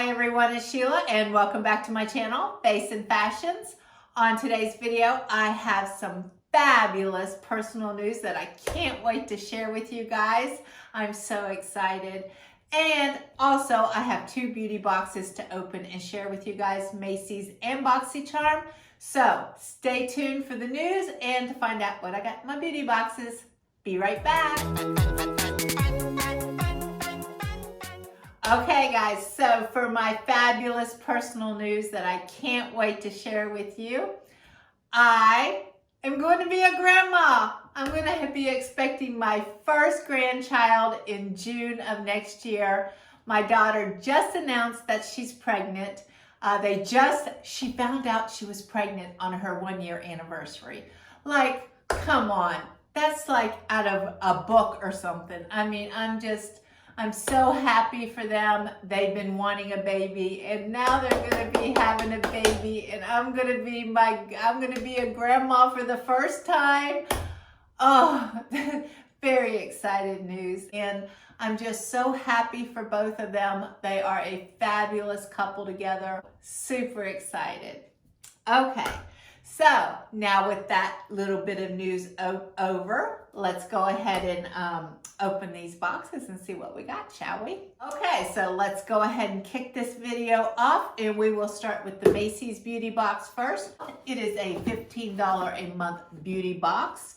Hi everyone, it's Sheila and welcome back to my channel, Face and Fashions. On today's video, I have some fabulous personal news that I can't wait to share with you guys. I'm so excited. And also, I have two beauty boxes to open and share with you guys, Macy's and Boxycharm. So stay tuned for the news and to find out what I got in my beauty boxes. Be right back. Okay guys, so for my fabulous personal news that I can't wait to share with you, I am going to be a grandma. I'm going to be expecting my first grandchild in June of next year. My daughter just announced that she's pregnant. She found out she was pregnant on her 1-year anniversary. Like, come on, that's like out of a book or something. I mean, I'm so happy for them. They've been wanting a baby and now they're gonna be having a baby and I'm gonna be a grandma for the first time. Oh, very excited news. And I'm just so happy for both of them. They are a fabulous couple together. Super excited. Okay. So now with that little bit of news over, let's go ahead and open these boxes and see what we got, shall we? Okay, so let's go ahead and kick this video off and we will start with the Macy's Beauty Box first. It is a $15 a month beauty box.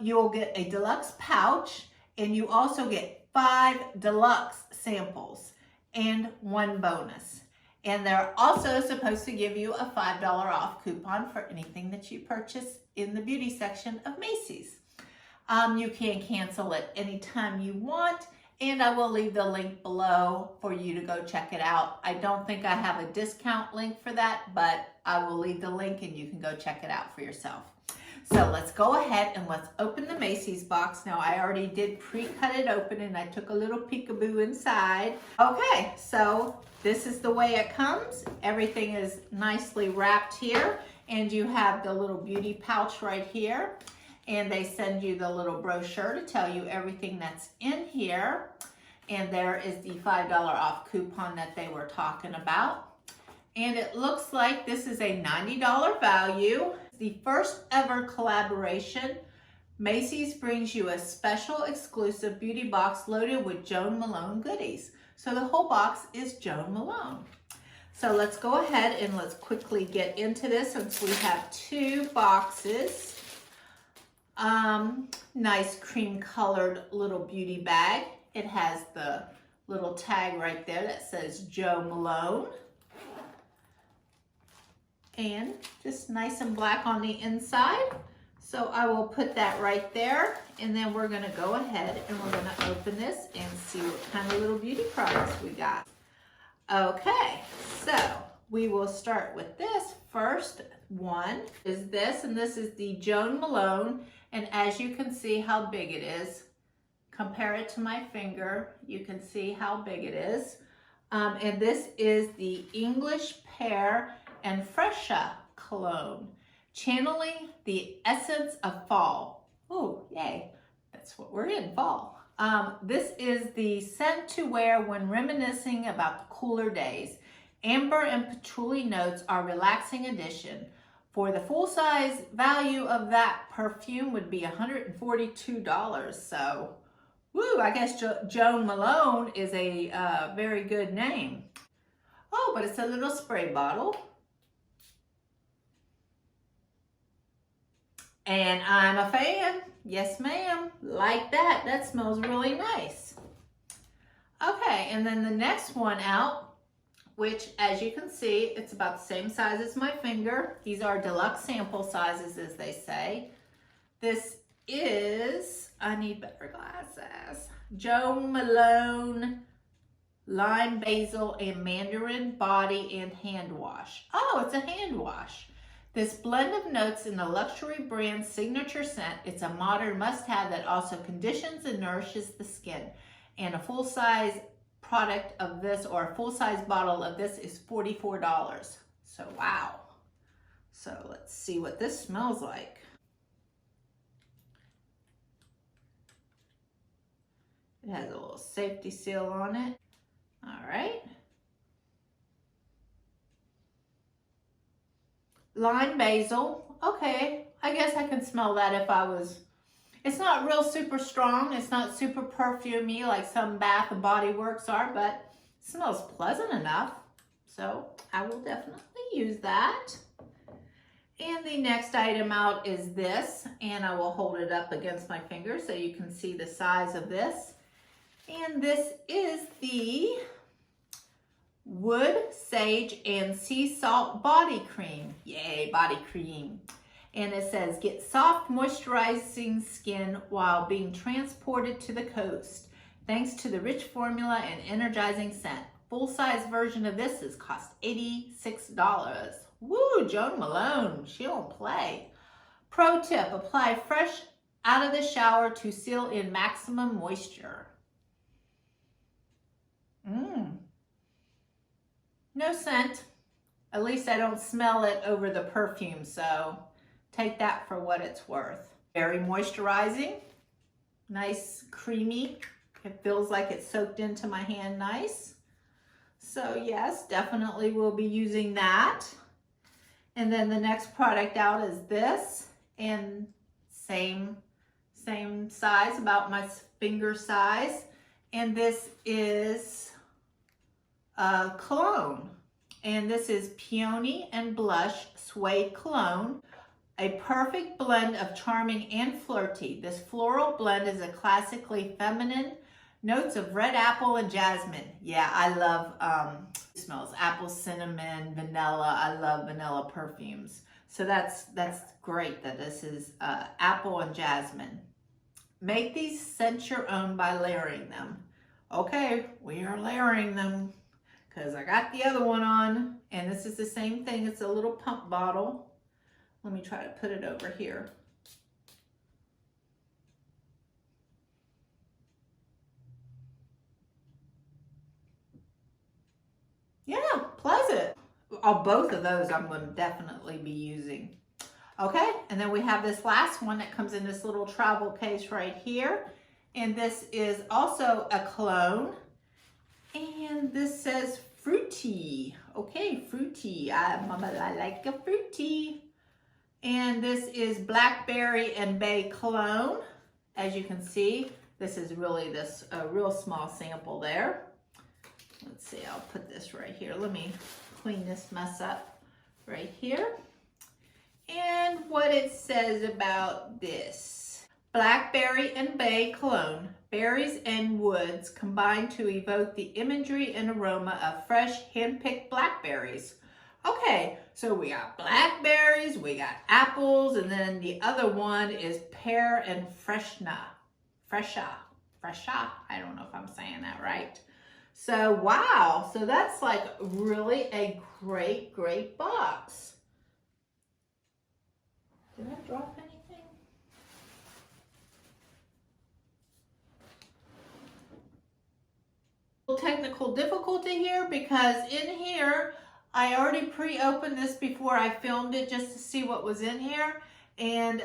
You'll get a deluxe pouch and you also get 5 deluxe samples and 1 bonus. And they're also supposed to give you a $5 off coupon for anything that you purchase in the beauty section of Macy's. You can cancel it anytime you want, and I will leave the link below for you to go check it out. I don't think I have a discount link for that, but I will leave the link and you can go check it out for yourself. So let's go ahead and let's open the Macy's box. Now I already did pre-cut it open and I took a little peekaboo inside. Okay, so this is the way it comes. Everything is nicely wrapped here and you have the little beauty pouch right here. And they send you the little brochure to tell you everything that's in here. And there is the $5 off coupon that they were talking about. And it looks like this is a $90 value. The first ever collaboration. Macy's brings you a special exclusive beauty box loaded with Joan Malone goodies. So the whole box is Joan Malone. So let's go ahead and let's quickly get into this since we have 2 boxes. Nice cream colored little beauty bag. It has the little tag right there that says Joe Malone. And just nice and black on the inside. So I will put that right there and then we're gonna go ahead and we're gonna open this and see what kind of little beauty products we got. Okay, so we will start with this. First one is this, and this is the Joan Malone. And as you can see how big it is, compare it to my finger, you can see how big it is. And this is the English Pear and Freesia cologne, channeling the essence of fall. Oh, yay, that's what we're in, fall. This is the scent to wear when reminiscing about the cooler days. Amber and patchouli notes are relaxing addition. For the full-size value of that perfume would be $142. So, woo, I guess Joan Malone is a very good name. Oh, but it's a little spray bottle. And I'm a fan. Yes, ma'am. Like that. That smells really nice. Okay, and then the next one out, which as you can see, it's about the same size as my finger. These are deluxe sample sizes, as they say. This is, I need better glasses, Joan Malone Lime Basil and Mandarin Body and Hand Wash. Oh, it's a hand wash. This blend of notes in the luxury brand signature scent, it's a modern must-have that also conditions and nourishes the skin. And a full-size product of this, or a full-size bottle of this, is $44. So wow. So let's see what this smells like. It has a little safety seal on it. All right. Lime basil. Okay, I guess I can smell that if I was. It's not real super strong. It's not super perfumey like some Bath and Body Works are, but it smells pleasant enough. So I will definitely use that. And the next item out is this, and I will hold it up against my finger so you can see the size of this. And this is the Wood, Sage, and Sea Salt Body Cream. Yay, body cream. And it says, get soft, moisturizing skin while being transported to the coast. Thanks to the rich formula and energizing scent. Full-size version of this is cost $86. Woo, Joan Malone, she don't play. Pro tip, apply fresh out of the shower to seal in maximum moisture. No scent. At least I don't smell it over the perfume, so take that for what it's worth. Very moisturizing, nice, creamy. It feels like it's soaked into my hand nice. So yes, definitely will be using that. And then the next product out is this, and same size, about my finger size. And this is Cologne. And this is Peony and Blush Suede Cologne. A perfect blend of charming and flirty. This floral blend is a classically feminine. Notes of red apple and jasmine. Yeah, I love smells. Apple, cinnamon, vanilla. I love vanilla perfumes. So that's great that this is apple and jasmine. Make these scent your own by layering them. Okay, we are layering them because I got the other one on, and this is the same thing. It's a little pump bottle. Let me try to put it over here. Yeah, pleasant. Both of those I'm going to definitely be using. Okay, and then we have this last one that comes in this little travel case right here. And this is also a cologne. And this says fruity. Okay, fruity. Mama, I like a fruity. And this is Blackberry and Bay cologne. As you can see, this is really a real small sample there. Let's see, I'll put this right here. Let me clean this mess up right here. And what it says about this. Blackberry and Bay cologne. Berries and woods combine to evoke the imagery and aroma of fresh, hand-picked blackberries. Okay, so we got blackberries, we got apples, and then the other one is pear and Freesia. I don't know if I'm saying that right. So, wow. So that's like really a great box. Did I drop anything? Technical difficulty here because in here, I already pre-opened this before I filmed it just to see what was in here. And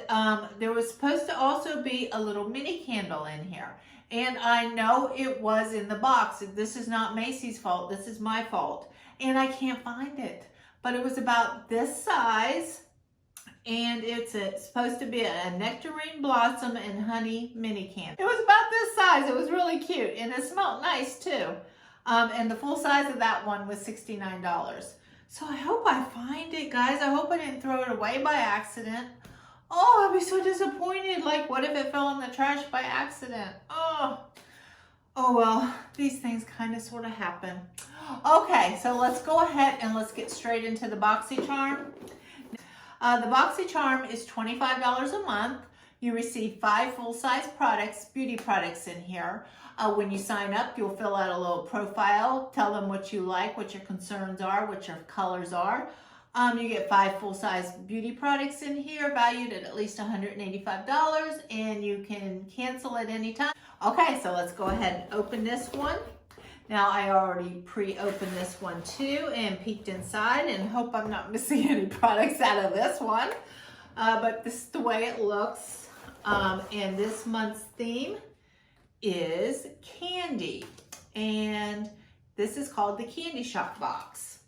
there was supposed to also be a little mini candle in here. And I know it was in the box. This is not Macy's fault. This is my fault. And I can't find it. But it was about this size. And it's supposed to be a nectarine blossom and honey mini candle. It was about this size. It was really cute. And it smelled nice too. And the full size of that one was $69. So I hope I find it, guys. I hope I didn't throw it away by accident. Oh, I'd be so disappointed. Like, what if it fell in the trash by accident? Oh well, these things kind of sort of happen. Okay, so let's go ahead and let's get straight into the Boxycharm. The Boxycharm is $25 a month. You receive 5 full-size products, beauty products in here. When you sign up, you'll fill out a little profile, tell them what you like, what your concerns are, what your colors are. You get 5 full-size beauty products in here, valued at least $185, and you can cancel at any time. Okay, so let's go ahead and open this one. Now, I already pre-opened this one too and peeked inside and hope I'm not missing any products out of this one. But this is the way it looks. And this month's theme is candy. And this is called the Candy Shop Box.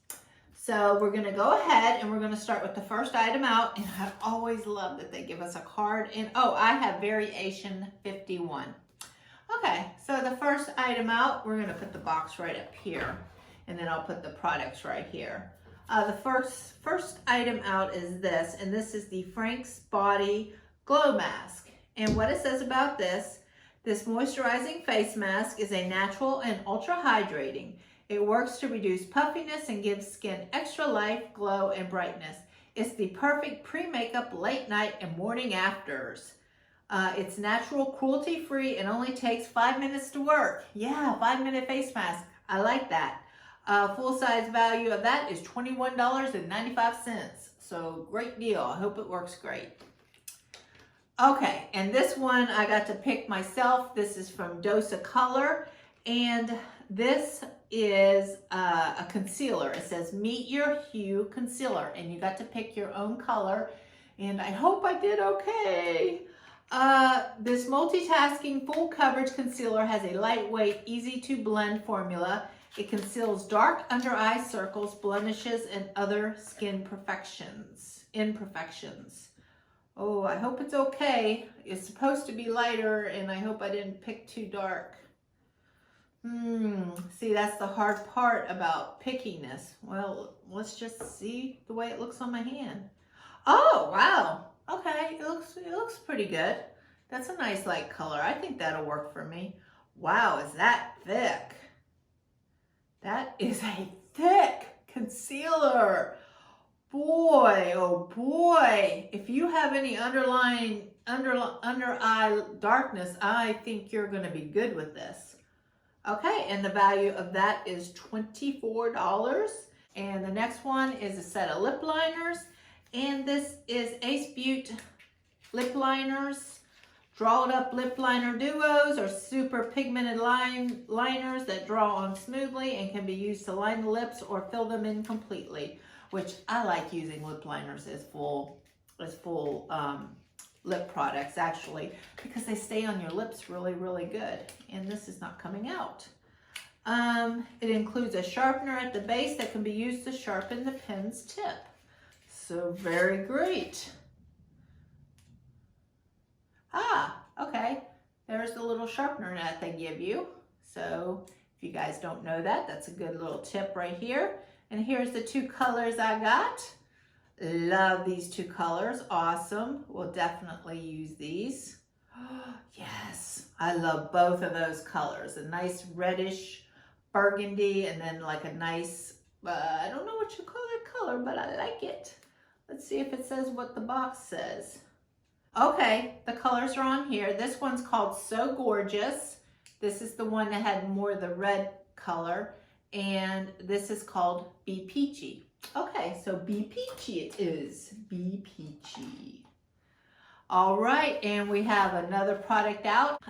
So So we're gonna go ahead and we're gonna start with the first item out, and I always love that they give us a card, and oh, I have variation 51. Okay, so the first item out, we're gonna put the box right up here, and then I'll put the products right here. The first item out is this, and this is the Frank's Body Glow Mask. And what it says about this moisturizing face mask is a natural and ultra hydrating. It works to reduce puffiness and gives skin extra life, glow, and brightness. It's the perfect pre-makeup, late night, and morning afters. It's natural, cruelty-free, and only takes 5 minutes to work. Yeah, 5-minute face mask. I like that. Full-size value of that is $21.95. So great deal. I hope it works great. Okay, and this one I got to pick myself. This is from Dose of Color, and this is a concealer. It says Meet Your Hue Concealer, and you got to pick your own color, and I hope I did okay. This multitasking full coverage concealer has a lightweight, easy to blend formula. It conceals dark under eye circles, blemishes, and other skin imperfections. Oh, I hope it's okay. It's supposed to be lighter, and I hope I didn't pick too dark. See, that's the hard part about picking this. Well, let's just see the way it looks on my hand. Oh, wow. Okay, it looks pretty good. That's a nice light color. I think that'll work for me. Wow, is that thick? That is a thick concealer. Boy, oh boy. If you have any under eye darkness, I think you're going to be good with this. Okay, and the value of that is $24. And the next one is a set of lip liners. And this is Ace Beauty lip liners. Drawed up lip liner duos or super pigmented liners that draw on smoothly and can be used to line the lips or fill them in completely, which I like using lip liners as full lip products actually, because they stay on your lips really, really good. And this is not coming out. It includes a sharpener at the base that can be used to sharpen the pen's tip. So very great. Okay, there's the little sharpener that they give you. So if you guys don't know that, that's a good little tip right here. And here's the two colors I got. Love these two colors, awesome. We'll definitely use these. Yes, I love both of those colors. A nice reddish burgundy, and then like a nice, I don't know what you call that color, but I like it. Let's see if it says what the box says. Okay, the colors are on here. This one's called So Gorgeous. This is the one that had more of the red color. And this is called Be Peachy. Okay, so Be Peachy it is. Be Peachy. All right, and we have another product out.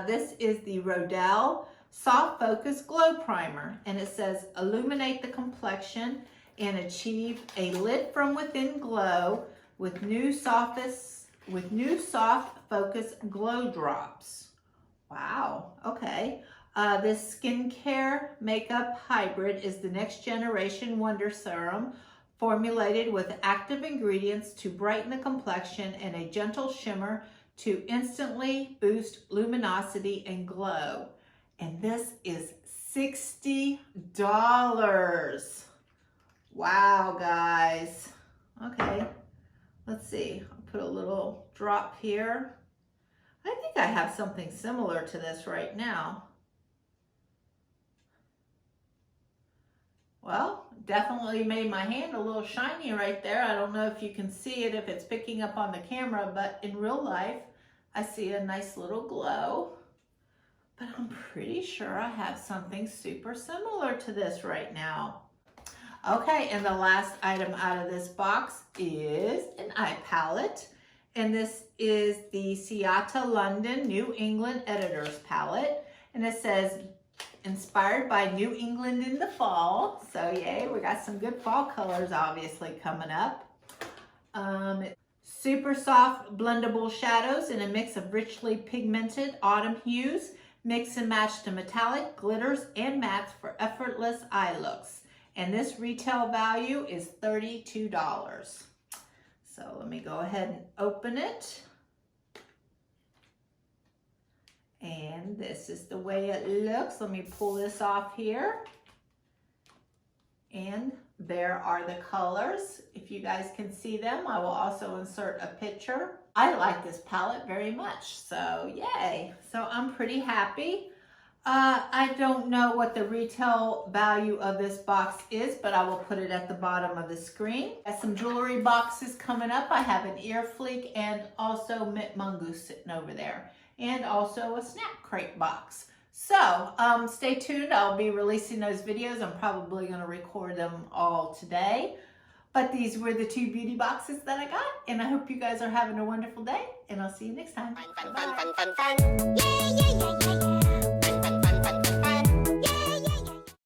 This is the Rodelle Soft Focus Glow Primer. And it says, illuminate the complexion and achieve a lit from within glow with new soft focus glow drops. Wow, okay. This skincare makeup hybrid is the next generation wonder serum formulated with active ingredients to brighten the complexion and a gentle shimmer to instantly boost luminosity and glow. And this is $60. Wow, guys. Okay, let's see. I'll put a little drop here. I think I have something similar to this right now. Well, definitely made my hand a little shiny right there. I don't know if you can see it, if it's picking up on the camera, but in real life, I see a nice little glow. But I'm pretty sure I have something super similar to this right now. Okay, and the last item out of this box is an eye palette. And this is the Ciata London New England Editors Palette. And it says, inspired by New England in the fall. So yay, we got some good fall colors obviously coming up. Super soft blendable shadows in a mix of richly pigmented autumn hues. Mix and match to metallic, glitters, and mattes for effortless eye looks. and this retail value is $32. So let me go ahead and open it. And this is the way it looks. Let me pull this off here. And there are the colors. If you guys can see them, I will also insert a picture. I like this palette very much, so yay. So I'm pretty happy. I don't know what the retail value of this box is, but I will put it at the bottom of the screen. I have some jewelry boxes coming up. I have an ear fleek and also mint mongoose sitting over there, and also a snap crate box. So stay tuned. I'll be releasing those videos. I'm probably going to record them all today. But these were the 2 beauty boxes that I got, and I hope you guys are having a wonderful day, and I'll see you next time. Bye-bye.